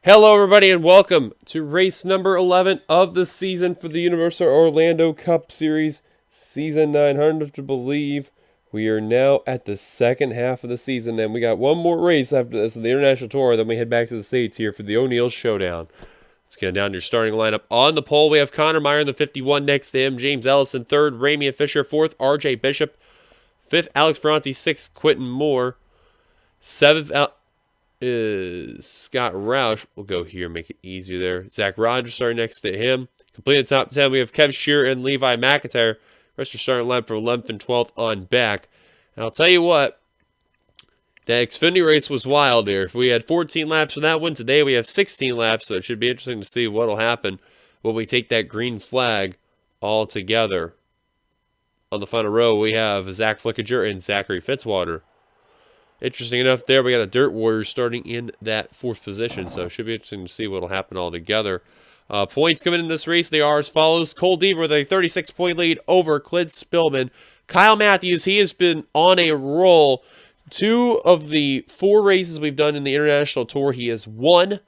Hello, everybody, and welcome to race number 11 of the season for the Universal Orlando Cup Series, Season 9. Hard to believe we are now at the second half of the season, and we got one more race after this of the International Tour. Then we head back to the States here for the O'Neill Showdown. Let's get down to your starting lineup. On the pole, we have Connor Meyer in the 51 next to him, James Ellison third, Ramian Fisher fourth, RJ Bishop fifth, Alex Ferranti sixth, Quentin Moore seventh, is Scott Roush. We'll go here, make it easier there. Zach Rogers starting next to him. Completed top 10, we have Kev Shearer and Levi McIntyre. Rest are starting line from 11th and 12th on back. And I'll tell you what, that Xfinity race was wild here. If we had 14 laps for that one, today we have 16 laps, so it should be interesting to see what will happen when we take that green flag all together. On the final row, we have Zach Flickinger and Zachary Fitzwater. Interesting enough there, we got a Dirt Warrior starting in that fourth position, so it should be interesting to see what will happen all together. Points coming in this race, they are as follows. Cole Deaver with a 36-point lead over Clint Spillman. Kyle Matthews, he has been on a roll. 2 of the 4 races we've done in the International Tour, he has won,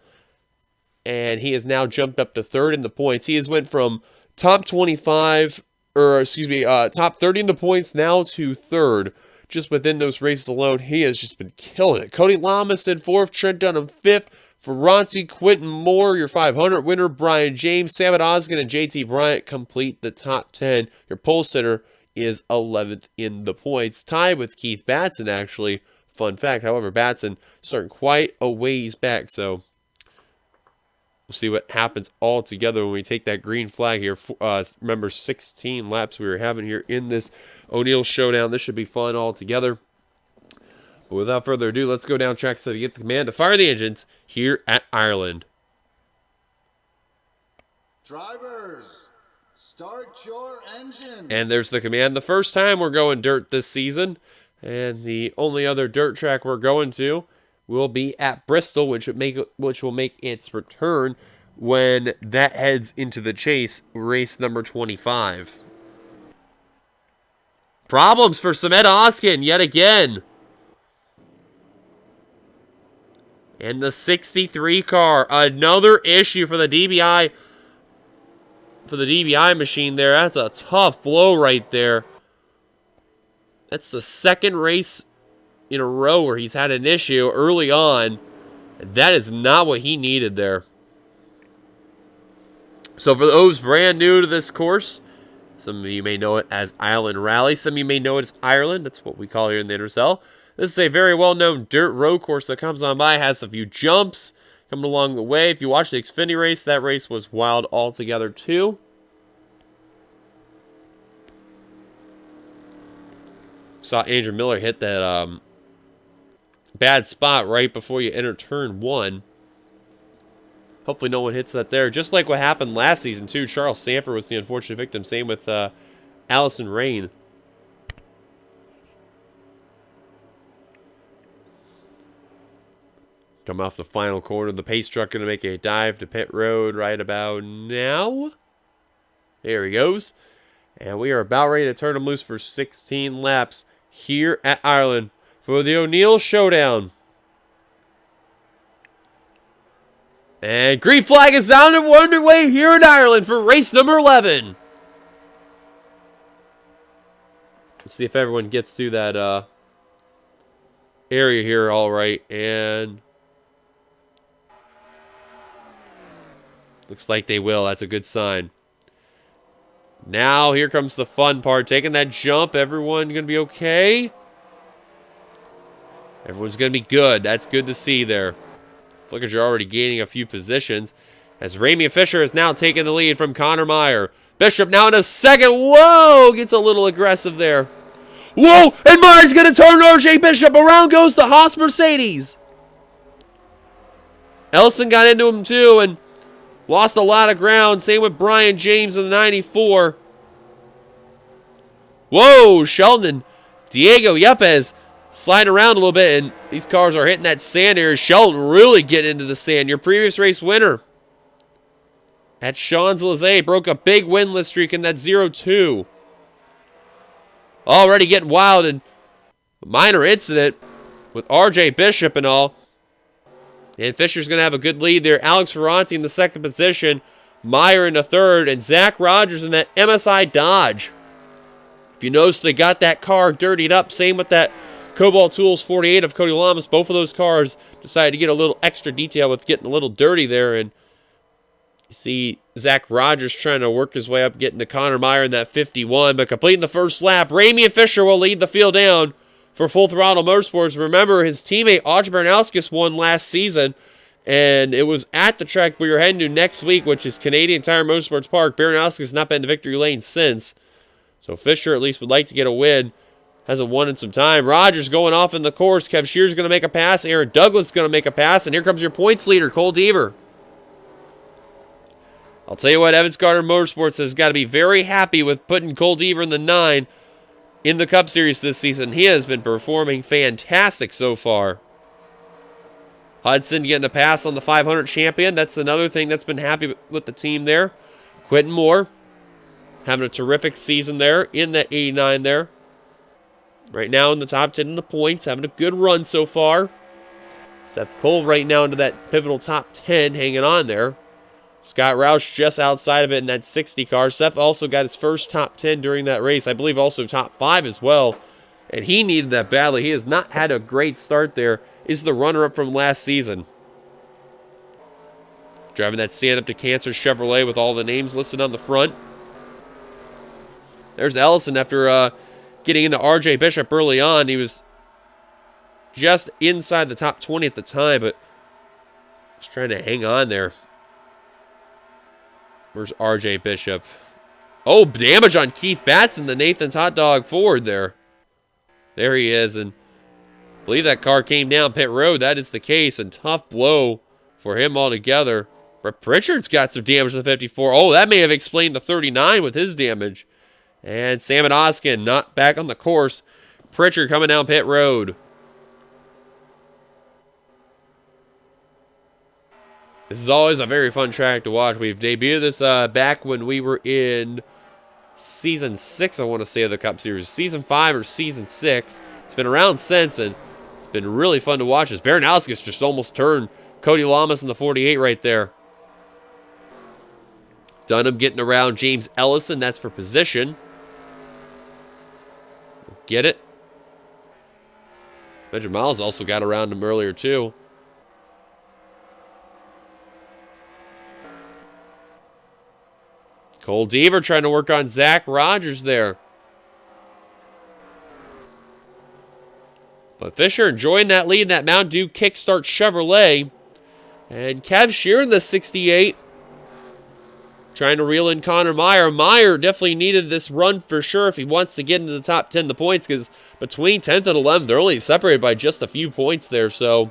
and he has now jumped up to third in the points. He has went from top 25, top 30 in the points now to third. Just within those races alone, he has just been killing it. Cody Lamas in 4th, Trent Dunham 5th, Ferranti, Quentin Moore, your 500 winner, Brian James, Samet Osgood, and JT Bryant complete the top 10. Your pole sitter is 11th in the points, tied with Keith Batson, actually. Fun fact, however, Batson starting quite a ways back, so we'll see what happens all together when we take that green flag here. Remember, 16 laps we were having here in this O'Neill Showdown. This should be fun all together. But without further ado, let's go down track so to get the command to fire the engines here at Ireland. Drivers, start your engines. And there's the command. The first time we're going dirt this season, and the only other dirt track we're going to will be at Bristol, which will make its return when that heads into the chase, race number 25. Problems for Samet Oskin yet again. And the 63 car, another issue for the DBI. For the DBI machine there, that's a tough blow right there. That's the second race in a row where he's had an issue early on. And that is not what he needed there. So for those brand new to this course, some of you may know it as Island Rally. Some of you may know it as Ireland. That's what we call here in the Intercell. This is a very well-known dirt road course that comes on by. Has a few jumps coming along the way. If you watch the Xfinity race, that race was wild altogether too. Saw Andrew Miller hit that bad spot right before you enter turn 1. Hopefully no one hits that there. Just like what happened last season, too. Charles Sanford was the unfortunate victim. Same with Allison Rain. Come off the final corner. The pace truck going to make a dive to pit road right about now. There he goes. And we are about ready to turn him loose for 16 laps here at Ireland for the O'Neill Showdown. And green flag is down and underway here in Ireland for race number 11. Let's see if everyone gets through that area here all right. And looks like they will. That's a good sign. Now here comes the fun part. Taking that jump. Everyone going to be okay? Everyone's going to be good. That's good to see there. Look at you're already gaining a few positions as Ramian Fisher is now taking the lead from Connor Meyer. Bishop now in a second. Whoa! Gets a little aggressive there. Whoa! And Meyer's going to turn RJ Bishop. Around goes the Haas Mercedes. Ellison got into him too and lost a lot of ground. Same with Brian James in the 94. Whoa! Sheldon and Diego Yepes sliding around a little bit, and these cars are hitting that sand here. Shelton really getting into the sand. Your previous race winner at Champs-Élysées broke a big winless streak in that 0-2. Already getting wild, and a minor incident with RJ Bishop and all. And Fisher's going to have a good lead there. Alex Ferranti in the second position. Meyer in the third. And Zach Rogers in that MSI Dodge. If you notice, they got that car dirtied up. Same with that Cobalt Tools 48 of Cody Lamas. Both of those cars decided to get a little extra detail with getting a little dirty there. And you see Zach Rogers trying to work his way up, getting to Connor Meyer in that 51. But completing the first lap, Ramey and Fisher will lead the field down for Full Throttle Motorsports. Remember, his teammate Audrey Bernalskis won last season, and it was at the track we are heading to next week, which is Canadian Tire Motorsports Park. Bernalskis has not been to victory lane since, so Fisher at least would like to get a win. Hasn't won in some time. Rogers going off in the course. Kev Shear's going to make a pass. Aaron Douglas is going to make a pass, and here comes your points leader, Cole Deaver. I'll tell you what, Evans Gardner Motorsports has got to be very happy with putting Cole Deaver in the 9 in the Cup Series this season. He has been performing fantastic so far. Hudson getting a pass on the 500 champion. That's another thing that's been happy with the team there. Quentin Moore having a terrific season there in that 89 there. Right now in the top 10 in the points. Having a good run so far. Seth Cole right now into that pivotal top 10 hanging on there. Scott Roush just outside of it in that 60 car. Seth also got his first top 10 during that race. I believe also top 5 as well. And he needed that badly. He has not had a great start there. Is the runner-up from last season. Driving that stand-up to Cancer Chevrolet with all the names listed on the front. There's Ellison after getting into RJ Bishop early on. He was just inside the top 20 at the time, but was trying to hang on there. Where's RJ Bishop? Oh, damage on Keith Batson, the Nathan's Hot Dog Ford there. There he is, and I believe that car came down pit road. That is the case, and tough blow for him altogether. But Pritchard's got some damage on the 54. Oh, that may have explained the 39 with his damage. And Sam and Oskin not back on the course. Pritchard coming down pit road. This is always a very fun track to watch. We've debuted this back when we were in Season 6, I want to say, of the Cup Series. Season 5 or Season 6. It's been around since, and it's been really fun to watch. As Baranowskis just almost turned Cody Lamas in the 48 right there. Dunham getting around James Ellison. That's for position. Get it? Benjamin Miles also got around him earlier, too. Cole Deaver trying to work on Zach Rogers there. But Fisher enjoying that lead in that Mountain Dew Kickstart Chevrolet. And Kev Shear in the 68. Trying to reel in Connor Meyer. Meyer definitely needed this run for sure if he wants to get into the top 10 the points, because between 10th and 11th, they're only separated by just a few points there. So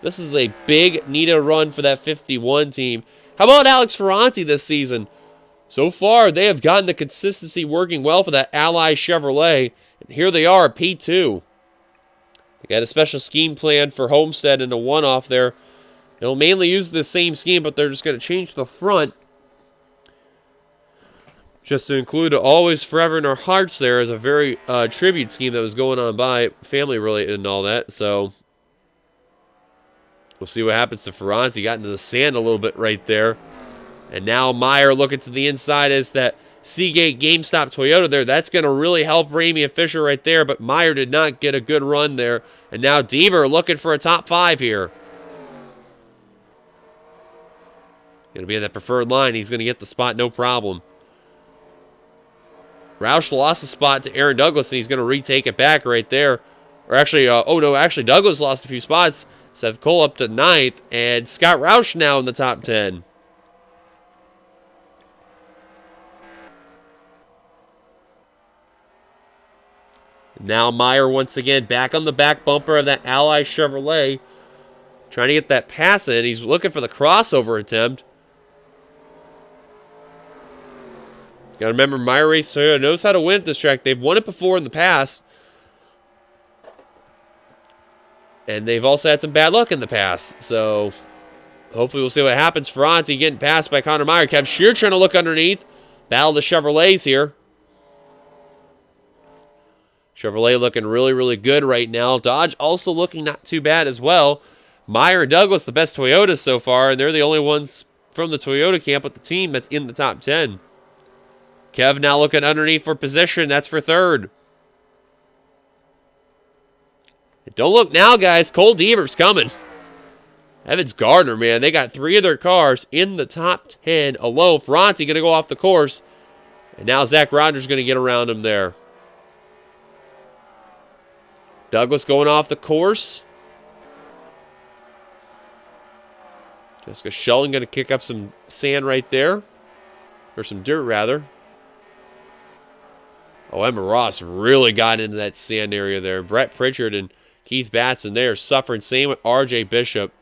this is a big needed run for that 51 team. How about Alex Ferranti this season? So far, they have gotten the consistency working well for that Ally Chevrolet. And here they are at P2. They got a special scheme planned for Homestead and a one-off there. They'll mainly use the same scheme, but they're just going to change the front just to include Always Forever in Our Hearts there as a very tribute scheme that was going on by family related and all that. So we'll see what happens to Ferranti. He got into the sand a little bit right there. And now Meyer looking to the inside as that Seagate GameStop Toyota there. That's going to really help Ramey and Fisher right there, but Meyer did not get a good run there. And now Deaver looking for a top 5 here. Going to be in that preferred line. He's going to get the spot, no problem. Roush lost the spot to Aaron Douglas, and he's going to retake it back right there. Or actually, Douglas lost a few spots. Seth Cole up to 9th, and Scott Roush now in the top 10. Now Meyer once again back on the back bumper of that Ally Chevrolet. Trying to get that pass in. He's looking for the crossover attempt. Got to remember, Meyer Race Toyota knows how to win at this track. They've won it before in the past. And they've also had some bad luck in the past. So hopefully we'll see what happens. Ferranti getting passed by Connor Meyer. Kev Shear trying to look underneath. Battle the Chevrolets here. Chevrolet looking really, really good right now. Dodge also looking not too bad as well. Meyer and Douglas, the best Toyotas so far, and they're the only ones from the Toyota camp with the team that's in the top 10. Kev now looking underneath for position. That's for third. Don't look now, guys. Cole Deaver's coming. Evans Gardner, man, they got 3 of their cars in the top 10 alone. Ferranti going to go off the course. And now Zach Rogers going to get around him there. Douglas going off the course. Jessica Sheldon going to kick up some sand right there. Or some dirt, rather. Oh, Emma Ross really got into that sand area there. Brett Pritchard and Keith Batson, they are suffering. Same with R.J. Bishop.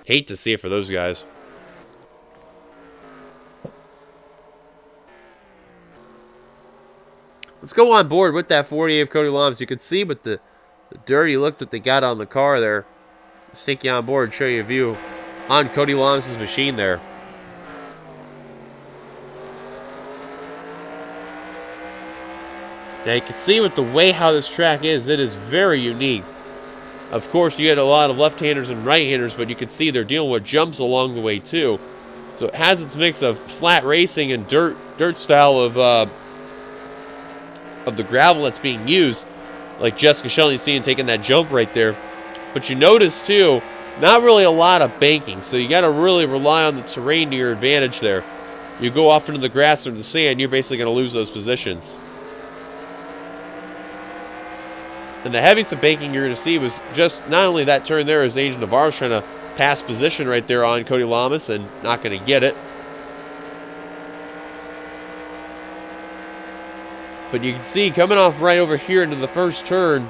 Hate to see it for those guys. Let's go on board with that 48 of Cody Lamas. You can see with the dirty look that they got on the car there. Let's take you on board and show you a view on Cody Lamas' machine there. Now you can see with the way how this track is, it is very unique. Of course, you get a lot of left-handers and right-handers, but you can see they're dealing with jumps along the way too. So it has its mix of flat racing and dirt style of the gravel that's being used, like Jessica Shelley's seeing taking that jump right there. But you notice too, not really a lot of banking, so you got to really rely on the terrain to your advantage there. You go off into the grass or the sand, you're basically going to lose those positions. And the heaviest of banking you're going to see was just not only that turn there as Angel Navarro's trying to pass position right there on Cody Lamas and not going to get it. But you can see coming off right over here into the first turn,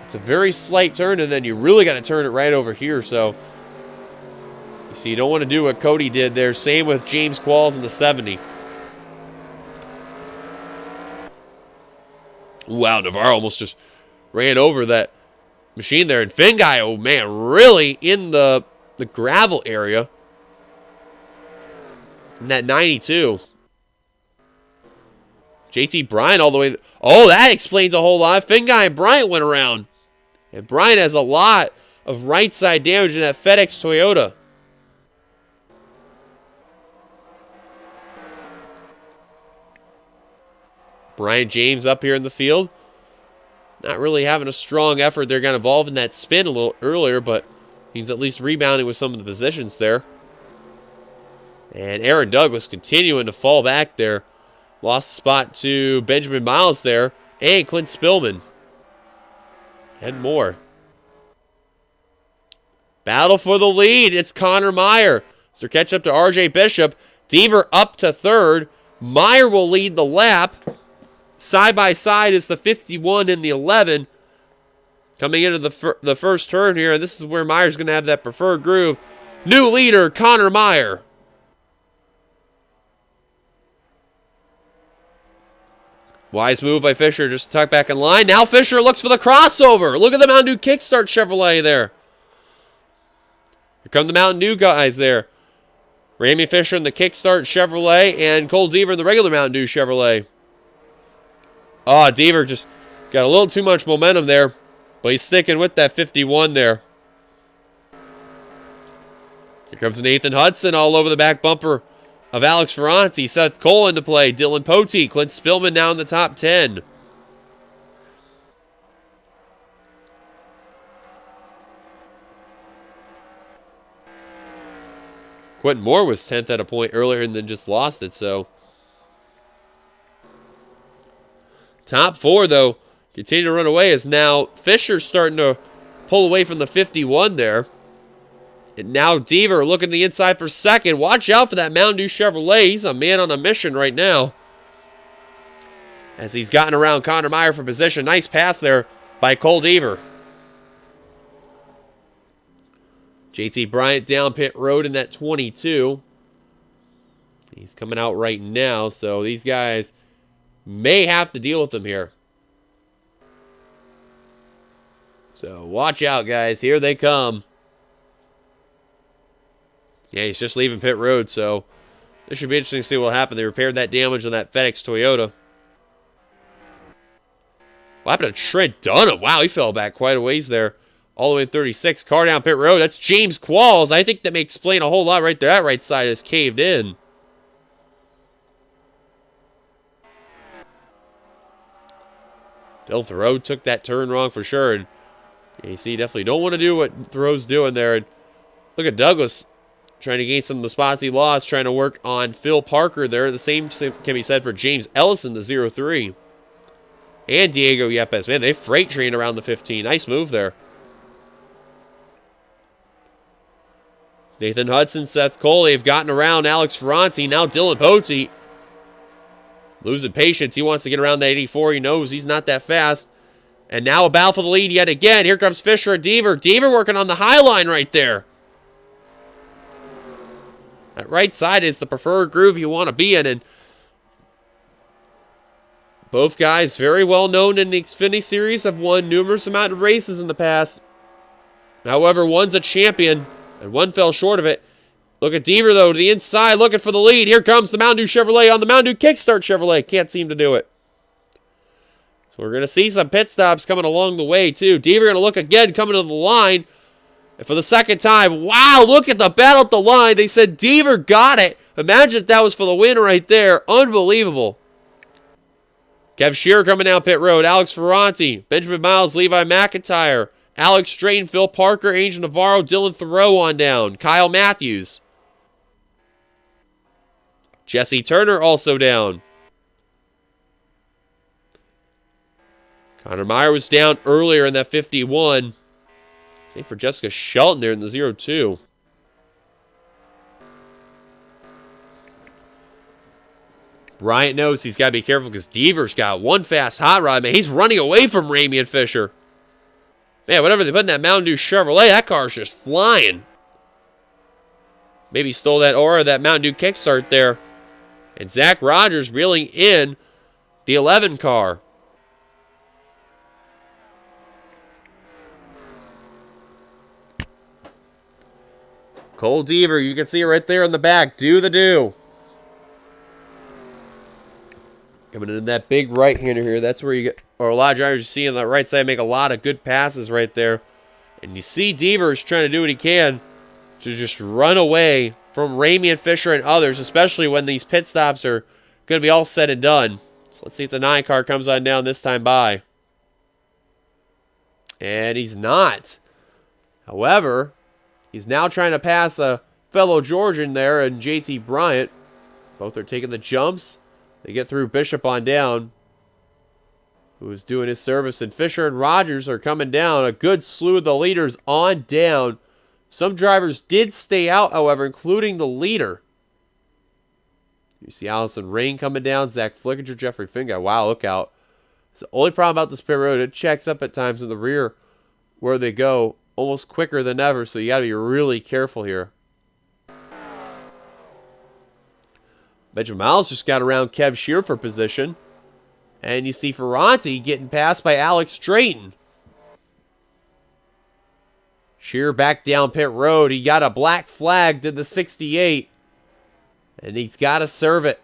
it's a very slight turn, and then you really got to turn it right over here. So you see, you don't want to do what Cody did there. Same with James Qualls in the 70. Wow, Navarro almost just ran over that machine there. And Finguy, oh man, really in the gravel area. In that 92. JT Bryant all the way. Oh, that explains a whole lot. Finguy and Bryant went around. And Bryant has a lot of right side damage in that FedEx Toyota. Brian James up here in the field. Not really having a strong effort. They're going to involve in that spin a little earlier, but he's at least rebounding with some of the positions there. And Aaron Douglas continuing to fall back there. Lost the spot to Benjamin Miles there. And Clint Spillman. And more. Battle for the lead. It's Connor Meyer. So catch up to R.J. Bishop. Deaver up to third. Meyer will lead the lap. Side by side is the 51 and the 11. Coming into the first turn here. And this is where Meyer's going to have that preferred groove. New leader, Connor Meyer. Wise move by Fisher, just tuck back in line. Now Fisher looks for the crossover. Look at the Mountain Dew Kickstart Chevrolet there. Here come the Mountain Dew guys there. Ramey Fisher in the Kickstart Chevrolet and Cole Deaver in the regular Mountain Dew Chevrolet. Oh, Deaver just got a little too much momentum there, but he's sticking with that 51 there. Here comes Nathan Hudson all over the back bumper of Alex Ferranti. Seth Cole into play. Dylan Pote. Clint Spillman now in the top 10. Quentin Moore was 10th at a point earlier and then just lost it, so. Top 4, though, continue to run away as now Fisher starting to pull away from the 51 there. And now Deaver looking to the inside for second. Watch out for that Mountain Dew Chevrolet. He's a man on a mission right now. As he's gotten around Connor Meyer for position. Nice pass there by Cole Deaver. JT Bryant down pit road in that 22. He's coming out right now, so these guys may have to deal with him here. So watch out, guys. Here they come. Yeah, he's just leaving pit road, so this should be interesting to see what will happen. They repaired that damage on that FedEx Toyota. What happened to Trent Dunham? Wow, he fell back quite a ways there. All the way to 36. Car down pit road. That's James Qualls. I think that may explain a whole lot right there. That right side is caved in. Dylan Thoreau took that turn wrong for sure. And you see, definitely don't want to do what Thoreau's doing there. And look at Douglas trying to gain some of the spots he lost, trying to work on Phil Parker there. The same can be said for James Ellison, the 0-3. And Diego Yepes. Man, they freight trained around the 15. Nice move there. Nathan Hudson, Seth Cole, they've gotten around Alex Ferranti. Now Dylan Potey losing patience. He wants to get around that 84. He knows he's not that fast. And now a battle for the lead yet again. Here comes Fisher and Deaver. Deaver working on the high line right there. That right side is the preferred groove you want to be in. And both guys very well known in the Xfinity Series, have won numerous amount of races in the past. However, one's a champion, and one fell short of it. Look at Deaver, though, to the inside, looking for the lead. Here comes the Mountain Dew Chevrolet on the Mountain Dew Kickstart Chevrolet. Can't seem to do it. So we're going to see some pit stops coming along the way, too. Deaver going to look again, coming to the line. And for the second time, wow, look at the battle at the line. They said Deaver got it. Imagine if that was for the win right there. Unbelievable. Kev Shearer coming down pit road. Alex Ferranti, Benjamin Miles, Levi McIntyre, Alex Strain, Phil Parker, Angel Navarro, Dylan Thoreau on down. Kyle Matthews. Jesse Turner also down. Connor Meyer was down earlier in that 51. Same for Jessica Shelton there in the 0-2. Bryant knows he's got to be careful because Deaver's got one fast hot rod. Man, he's running away from Ramey and Fisher. Man, whatever they put in that Mountain Dew Chevrolet, that car's just flying. Maybe stole that aura of that Mountain Dew kickstart there. And Zach Rogers reeling in the 11 car. Cole Deaver, you can see it right there in the back. Do the do. Coming in that big right-hander here. That's where you get, or a lot of drivers you see on the right side make a lot of good passes right there. And you see Deaver is trying to do what he can to just run away from Ramey and Fisher and others, especially when these pit stops are going to be all said and done. So let's see if the 9 car comes on down this time by. And he's not. However, he's now trying to pass a fellow Georgian there and JT Bryant. Both are taking the jumps. They get through Bishop on down, who's doing his service. And Fisher and Rogers are coming down. A good slew of the leaders on down. Some drivers did stay out, however, including the leader. You see Allison Rain coming down. Zach Flickinger, Jeffrey Finguy. Wow, look out. It's the only problem about this pit road. It checks up at times in the rear where they go almost quicker than ever. So you got to be really careful here. Benjamin Miles just got around Kev Shearer for position. And you see Ferranti getting passed by Alex Drayton. Shearer back down pit road. He got a black flag to the 68. And he's got to serve it.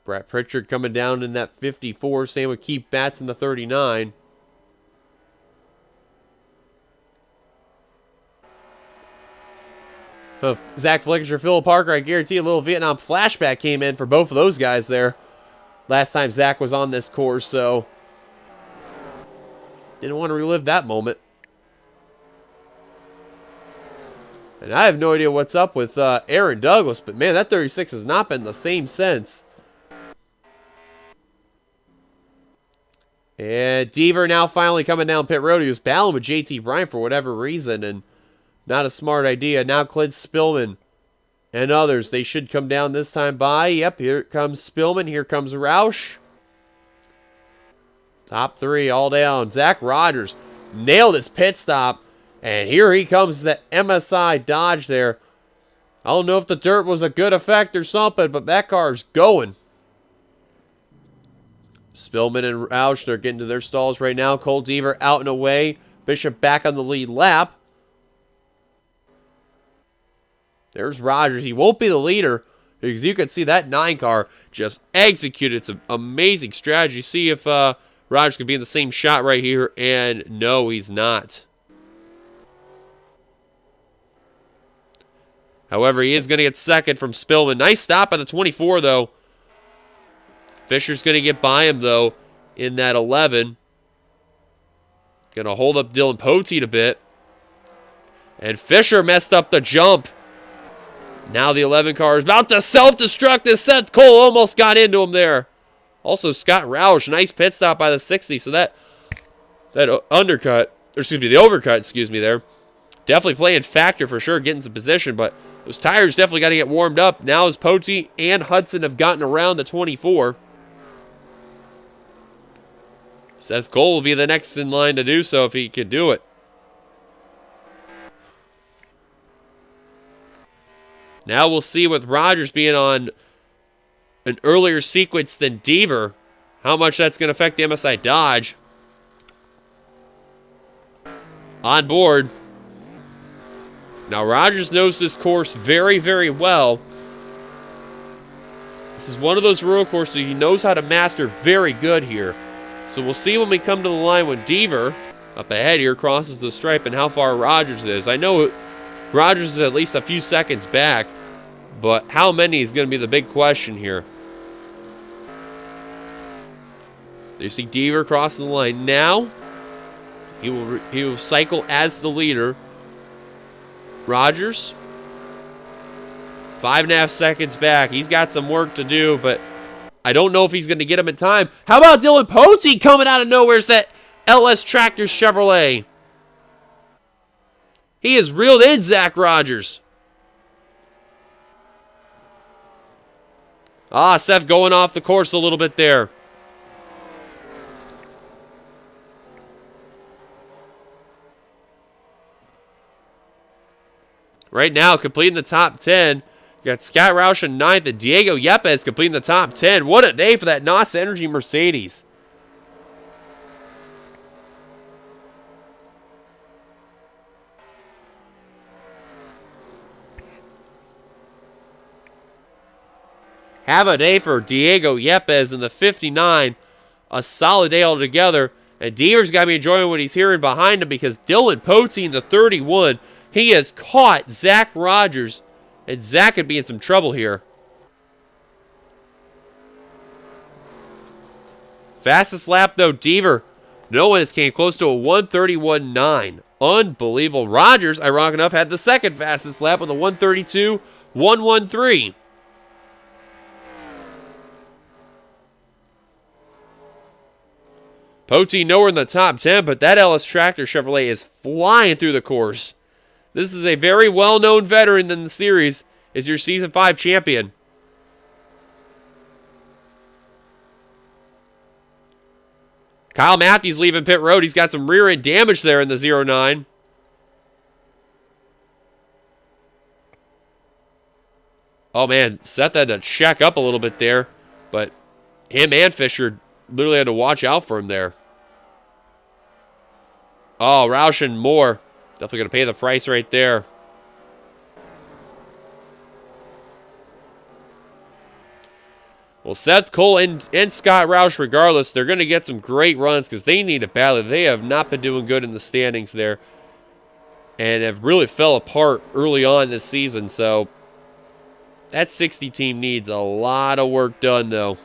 Brett Pritchard coming down in that 54. Same with Keith Batts in the 39. Zach Flickinger, Phil Parker, I guarantee a little Vietnam flashback came in for both of those guys there. Last time Zach was on this course, so didn't want to relive that moment. And I have no idea what's up with Aaron Douglas, but man, that 36 has not been the same since. And Deaver now finally coming down pit road. He was battling with JT Bryant for whatever reason, and not a smart idea. Now Clint Spillman and others, they should come down this time by. Yep, here comes Spillman. Here comes Roush. Top 3 all down. Zach Rogers nailed his pit stop. And here he comes, that MSI Dodge there. I don't know if the dirt was a good effect or something, but that car's going. Spillman and Roush, they're getting to their stalls right now. Cole Deaver out and away. Bishop back on the lead lap. There's Rogers. He won't be the leader. Because you can see that 9 car just executed some amazing strategy. See if Rogers can be in the same shot right here. And no, he's not. However, he is going to get second from Spillman. Nice stop by the 24, though. Fisher's going to get by him, though, in that 11. Going to hold up Dylan Poteet a bit. And Fisher messed up the jump. Now the 11 car is about to self-destruct as Seth Cole almost got into him there. Also, Scott Roush, nice pit stop by the 60. So that undercut, or excuse me, the overcut, excuse me there. Definitely playing factor for sure, getting some position, but those tires definitely got to get warmed up. Now as Poteet and Hudson have gotten around the 24. Seth Cole will be the next in line to do so if he could do it. Now we'll see with Rogers being on an earlier sequence than Deaver, how much that's going to affect the MSI Dodge. On board. Now Rogers knows this course very, very well. This is one of those road courses he knows how to master very good here. So we'll see when we come to the line when Deaver, up ahead here, crosses the stripe and how far Rogers is. I know Rogers is at least a few seconds back, but how many is going to be the big question here. You see Deaver crossing the line now. He will cycle as the leader. Rogers, 5.5 seconds back. He's got some work to do, but I don't know if he's going to get him in time. How about Dylan Poteet coming out of nowhere? It's that LS Tractor Chevrolet. He has reeled in Zach Rogers. Seth going off the course a little bit there. Right now, completing the top 10. You got Scott Roush in 9th and Diego Yepes completing the top 10. What a day for that NOS Energy Mercedes. Have a day for Diego Yepes in the 59. A solid day altogether. And Deaver's got to be enjoying what he's hearing behind him because Dylan Poteet in the 31. He has caught Zach Rogers, and Zach could be in some trouble here. Fastest lap, though, Deaver. No one has came close to a 131.9. Unbelievable. Rogers, ironic enough, had the second fastest lap with a 132.113. Poteet nowhere in the top 10, but that LS Tractor Chevrolet is flying through the course. This is a very well-known veteran in the series, is your Season 5 champion. Kyle Matthews leaving pit road. He's got some rear-end damage there in the 09. Oh, man, Seth had to check up a little bit there, but him and Fisher literally had to watch out for him there. Oh, Roush and Moore. Definitely going to pay the price right there. Well, Seth Cole and Scott Roush, regardless, they're going to get some great runs because they need it badly. They have not been doing good in the standings there and have really fell apart early on this season. So that 60 team needs a lot of work done, though,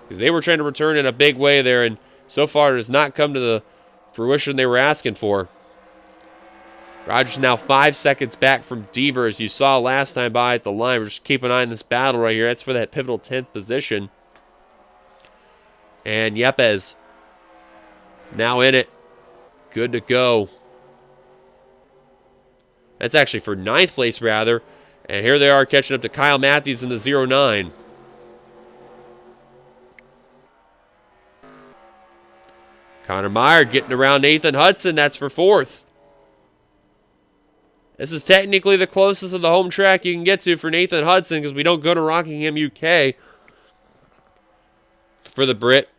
because they were trying to return in a big way there, and so far it has not come to the fruition they were asking for. Rogers now 5 seconds back from Deaver, as you saw last time by at the line. We're just keeping an eye on this battle right here. That's for that pivotal 10th position. And Yepes now in it. Good to go. That's actually for 9th place, rather. And here they are catching up to Kyle Matthews in the 09. Connor Meyer getting around Nathan Hudson. That's for 4th. This is technically the closest of the home track you can get to for Nathan Hudson because we don't go to Rockingham, UK for the Brit.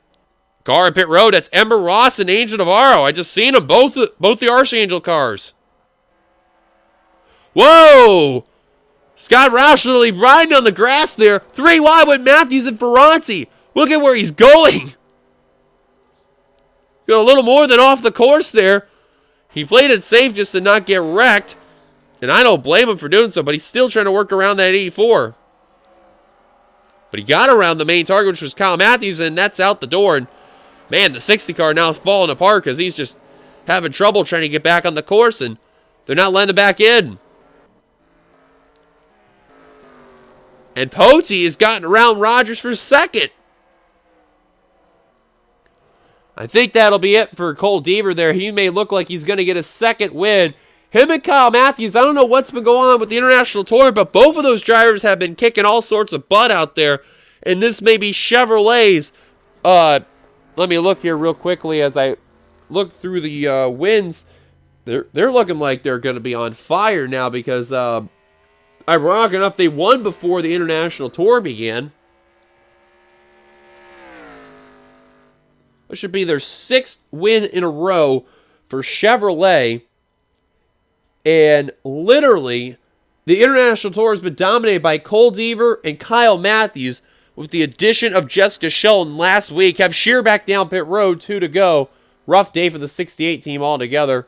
Car in pit road, that's Ember Ross and Angel Navarro. I just seen them, both the Archangel cars. Whoa! Scott Roush literally riding on the grass there. 3 wide with Matthews and Ferranti. Look at where he's going. Got a little more than off the course there. He played it safe just to not get wrecked. And I don't blame him for doing so, but he's still trying to work around that 84. But he got around the main target, which was Kyle Matthews, and that's out the door. And man, the 60 car now is falling apart because he's just having trouble trying to get back on the course, and they're not letting him back in. And Pote has gotten around Rogers for second. I think that'll be it for Cole Deaver there. He may look like he's going to get a second win. Him and Kyle Matthews, I don't know what's been going on with the International Tour, but both of those drivers have been kicking all sorts of butt out there. And this may be Chevrolet's. Let me look here real quickly as I look through the wins. They're looking like they're going to be on fire now because, ironic enough, they won before the International Tour began. This should be their 6th win in a row for Chevrolet. And literally, the International Tour has been dominated by Cole Deaver and Kyle Matthews, with the addition of Jessica Shelton last week. Have Shear back down pit road, 2 to go. Rough day for the 68 team altogether.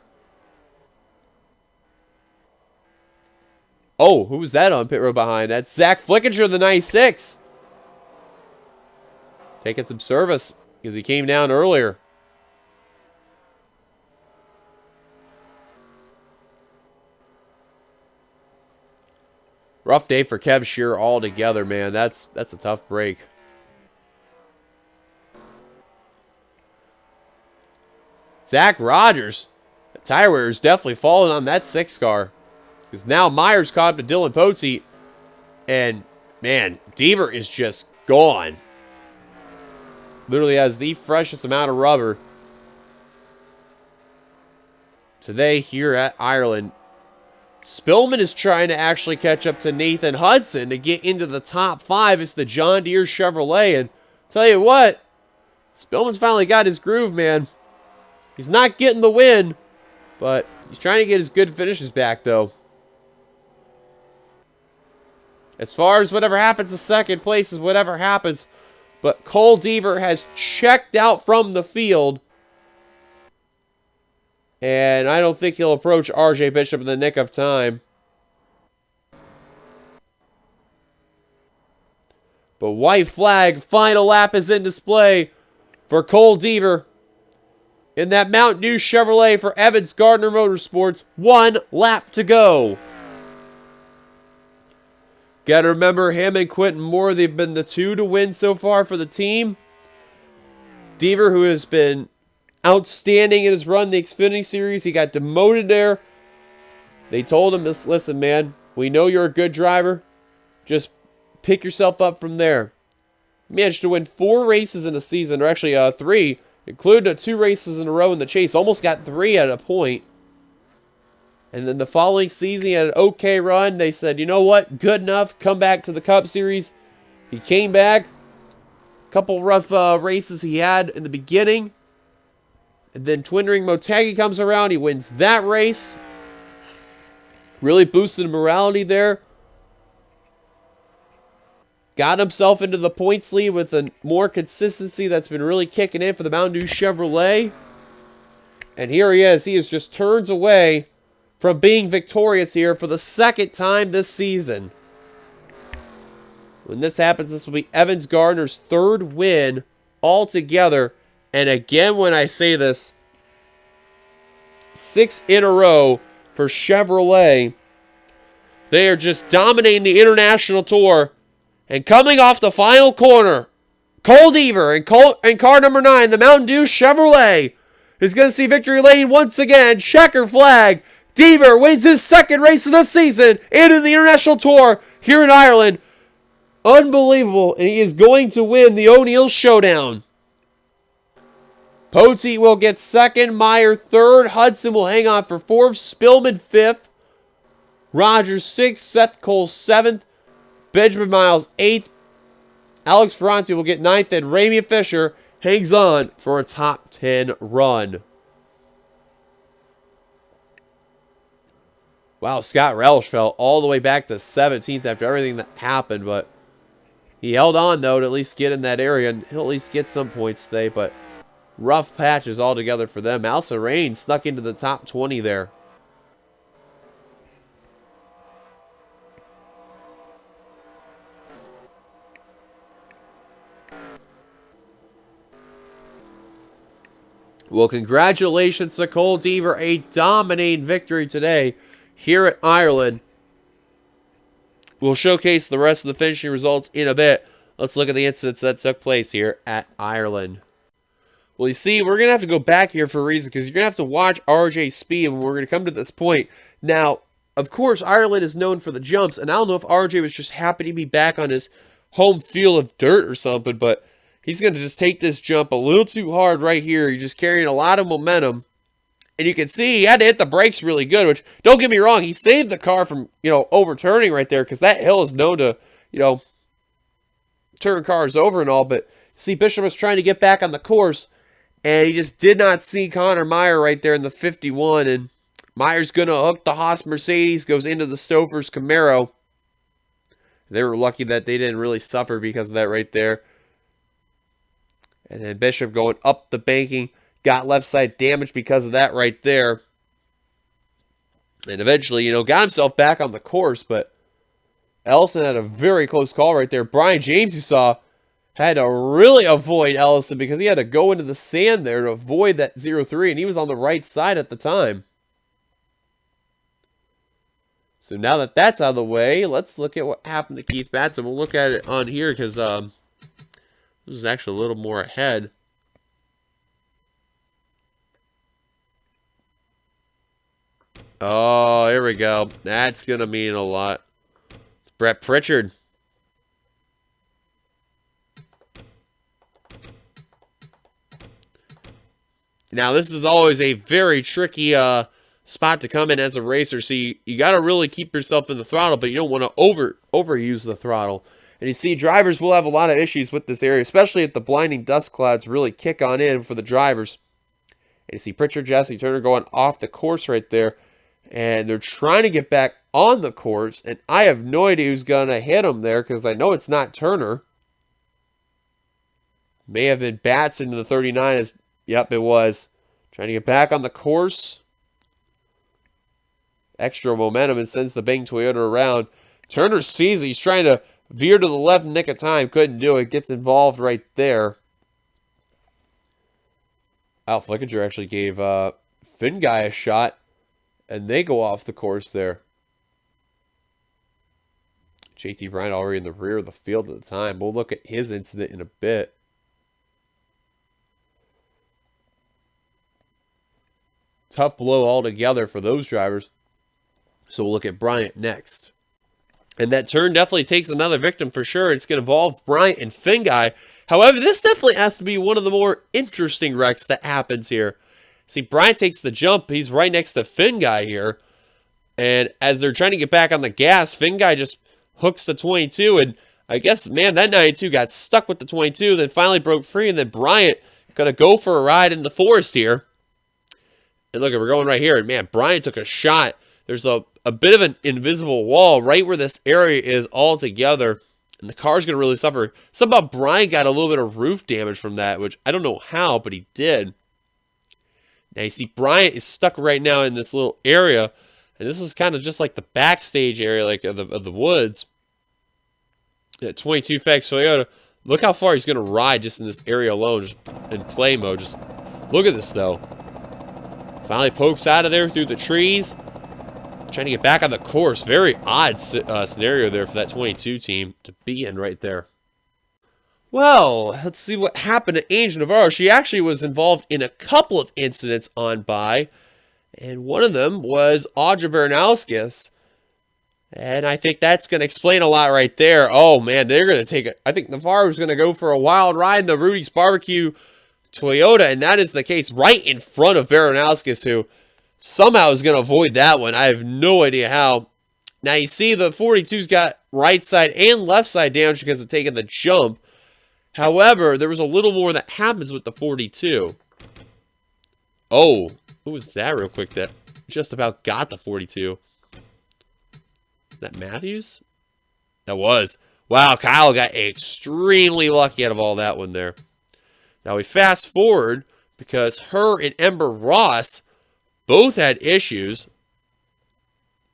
Oh, who's that on pit road behind? That's Zach Flickinger, the 96. Taking some service because he came down earlier. Rough day for Kev Shear altogether, man. That's a tough break. Zach Rogers, the tire wear is definitely falling on that 6 car. Because now Myers caught up to Dylan Pote. And, man, Deaver is just gone. Literally has the freshest amount of rubber today here at Ireland. Spillman is trying to actually catch up to Nathan Hudson to get into the top 5. It's the John Deere Chevrolet. And tell you what, Spillman's finally got his groove, man. He's not getting the win, but he's trying to get his good finishes back, though. As far as whatever happens to second place is whatever happens. But Cole Deaver has checked out from the field. And I don't think he'll approach RJ Bishop in the nick of time. But white flag, final lap is in display for Cole Deaver in that Mountain Dew Chevrolet for Evans Gardner Motorsports. 1 lap to go. Got to remember him and Quentin Moore, they've been the 2 to win so far for the team. Deaver, who has been outstanding in his run in the Xfinity Series. He got demoted there. They told him, listen, man, we know you're a good driver. Just pick yourself up from there. He managed to win 4 races in a season, or actually 3, including 2 races in a row in the chase. Almost got 3 at a point. And then the following season, he had an okay run. They said, you know what? Good enough. Come back to the Cup Series. He came back. A couple rough races he had in the beginning. And then Twin Ring Motegi comes around. He wins that race. Really boosted morality there. Got himself into the points lead with a more consistency that's been really kicking in for the Mountain Dew Chevrolet. And here he is. He is just turns away from being victorious here for the 2nd time this season. When this happens, this will be Evans Gardner's 3rd win altogether. And again, when I say this, 6 in a row for Chevrolet. They are just dominating the International Tour. And coming off the final corner, Cole Deaver and car number 9, the Mountain Dew Chevrolet, is going to see victory lane once again. Checker flag. Deaver wins his 2nd race of the season into the International Tour here in Ireland. Unbelievable. And he is going to win the O'Neill Showdown. Pote will get 2nd, Meyer 3rd, Hudson will hang on for 4th, Spillman 5th, Rogers 6th, Seth Cole 7th, Benjamin Miles 8th, Alex Ferranti will get 9th, and Ramian Fisher hangs on for a top 10 run. Wow. Wow, Scott Relish fell all the way back to 17th after everything that happened, but he held on, though, to at least get in that area, and he'll at least get some points today, but rough patches altogether for them. Allison Rain snuck into the top 20 there. Well, congratulations to Cole Deaver, a dominating victory today here at Ireland. We'll showcase the rest of the finishing results in a bit. Let's look at the incidents that took place here at Ireland. Well, you see, we're going to have to go back here for a reason, because you're going to have to watch RJ speed when we're going to come to this point. Now, of course, Ireland is known for the jumps, and I don't know if RJ was just happy to be back on his home field of dirt or something, but he's going to just take this jump a little too hard right here. He's just carrying a lot of momentum. And you can see he had to hit the brakes really good, which, don't get me wrong, he saved the car from, overturning right there, because that hill is known to, turn cars over and all. But see, Bishop was trying to get back on the course, and he just did not see Connor Meyer right there in the 51. And Meyer's going to hook the Haas Mercedes, goes into the Stofers Camaro. They were lucky that they didn't really suffer because of that right there. And then Bishop going up the banking, got left side damage because of that right there. And eventually, got himself back on the course, but Ellison had a very close call right there. Brian James, you saw, had to really avoid Ellison because he had to go into the sand there to avoid that 0-3, and he was on the right side at the time. So now that that's out of the way, let's look at what happened to Keith Batson. We'll look at it on here because this is actually a little more ahead. Oh, here we go. That's going to mean a lot. It's Brett Pritchard. Now, this is always a very tricky spot to come in as a racer. So you got to really keep yourself in the throttle, but you don't want to overuse the throttle. And you see, drivers will have a lot of issues with this area, especially if the blinding dust clouds really kick on in for the drivers. And you see Pritchard, Jesse Turner going off the course right there. And they're trying to get back on the course. And I have no idea who's going to hit them there, because I know it's not Turner. May have been Batson in the 39. Yep, it was. Trying to get back on the course. Extra momentum and sends the Bing Toyota around. Turner sees it. He's trying to veer to the left in nick of time. Couldn't do it. Gets involved right there. Al Flickinger actually gave Finn Guy a shot. And they go off the course there. JT Bryant already in the rear of the field at the time. We'll look at his incident in a bit. Tough blow altogether for those drivers. So we'll look at Bryant next. And that turn definitely takes another victim for sure. It's going to involve Bryant and Finn Guy. However, this definitely has to be one of the more interesting wrecks that happens here. See, Bryant takes the jump. He's right next to Finn Guy here. And as they're trying to get back on the gas, Finn Guy just hooks the 22. And I guess, man, that 92 got stuck with the 22, then finally broke free. And then Bryant going to go for a ride in the forest here. And look, we're going right here. And, man, Bryant took a shot. There's a bit of an invisible wall right where this area is all together. And the car's going to really suffer. Somehow Bryant got a little bit of roof damage from that, which I don't know how, but he did. Now, you see, Bryant is stuck right now in this little area, and this is kind of just like the backstage area, like of the woods. At 22 Fax Toyota, look how far he's going to ride just in this area alone, just in play mode. Just look at this, though. Finally pokes out of there through the trees, trying to get back on the course. Very odd scenario there for that 22 team to be in right there. Well, let's see what happened to Angel Navarro. She actually was involved in a couple of incidents on by, and one of them was Audra Baranowskis. And I think that's going to explain a lot right there. Oh, man, they're going to take it. I think Navarro's going to go for a wild ride in the Rudy's Barbecue Toyota, and that is the case right in front of Baranowskis, who somehow is going to avoid that one. I have no idea how. Now, you see the 42's got right side and left side damage because of taking the jump. However, there was a little more that happens with the 42. Oh, who was that real quick that just about got the 42? Is that Matthews? That was. Wow, Kyle got extremely lucky out of all that one there. Now we fast forward because her and Ember Ross both had issues.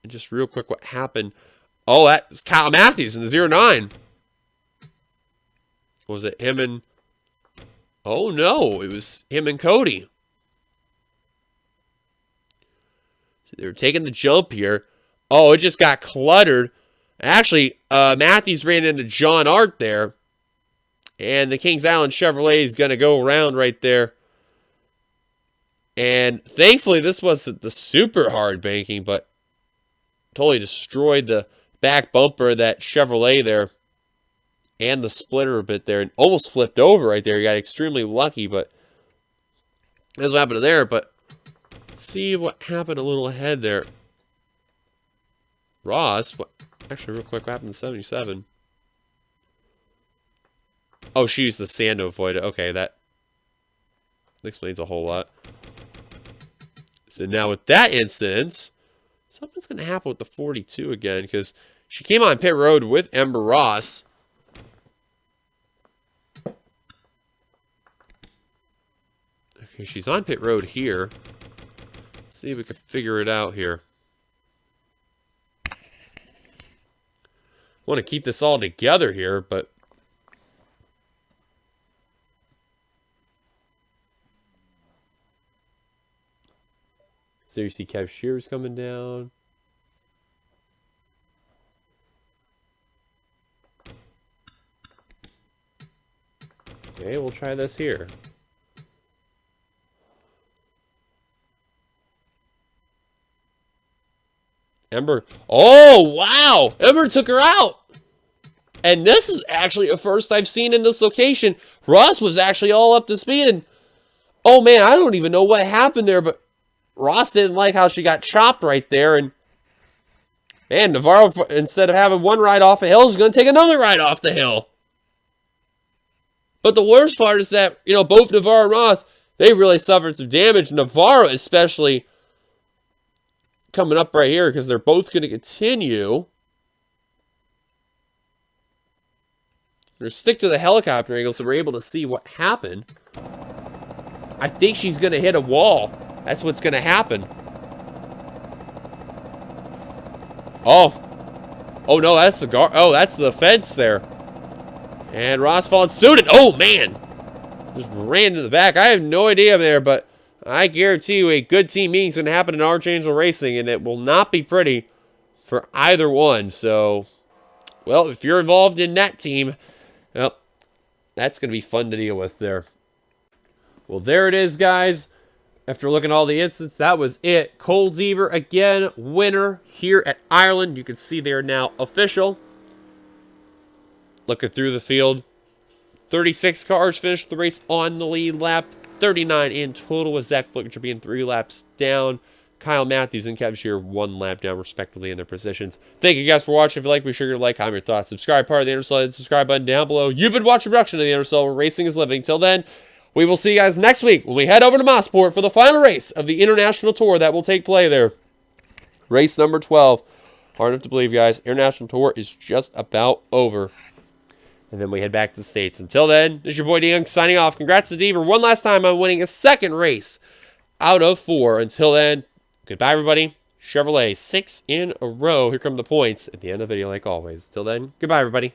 And just real quick, what happened? Oh, that's Kyle Matthews in the 09. Was it him and... Oh, no. It was him and Cody. So they were taking the jump here. Oh, it just got cluttered. Actually, Matthews ran into John Art there. And the Kings Island Chevrolet is going to go around right there. And thankfully, this wasn't the super hard banking, but totally destroyed the back bumper of that Chevrolet there. And the splitter a bit there. And almost flipped over right there. He got extremely lucky, but that's what happened there. But let's see what happened a little ahead there. Ross, actually, real quick, what happened to 77? Oh, she used the sand to avoid it. Okay, that explains a whole lot. So now with that incident, something's going to happen with the 42 again, because she came on pit road with Ember Ross. Okay, she's on pit road here. Let's see if we can figure it out here. I want to keep this all together here, but... So you see Kev Shears coming down. Okay, we'll try this here. Ember. Oh, wow! Ember took her out! And this is actually a first I've seen in this location. Ross was actually all up to speed. And, oh, man, I don't even know what happened there, but Ross didn't like how she got chopped right there. And, man, Navarro, instead of having one ride off a hill, is going to take another ride off the hill. But the worst part is that, you know, both Navarro and Ross, they really suffered some damage. Navarro especially coming up right here because they're both going to continue. We're going to stick to the helicopter angle so we're able to see what happened. I think she's going to hit a wall. That's what's going to happen. Oh. Oh, no, that's the that's the fence there. And Ross falling suited. Oh, man. Just ran to the back. I have no idea there, but I guarantee you a good team meeting is going to happen in Archangel Racing, and it will not be pretty for either one. So, well, if you're involved in that team, well, that's going to be fun to deal with there. Well, there it is, guys. After looking at all the incidents, that was it. Cole Zever, again, winner here at Ireland. You can see they are now official. Looking through the field, 36 cars finished the race on the lead lap. 39 in total, with Zach Flickinger being 3 laps down. Kyle Matthews and Kev Shear 1 lap down, respectively, in their positions. Thank you guys for watching. If you like, be sure to like, comment your thoughts, subscribe, part of the Undercell, and subscribe button down below. You've been watching a production of the Undercell, where racing is living. Till then, we will see you guys next week when we head over to Mosport for the final race of the International Tour that will take place there. Race number 12. Hard enough to believe, guys. International Tour is just about over. And then we head back to the States. Until then, this is your boy DeYoung signing off. Congrats to Deaver one last time on winning a second race out of 4. Until then, goodbye, everybody. Chevrolet 6 in a row. Here come the points at the end of the video, like always. Till then, goodbye, everybody.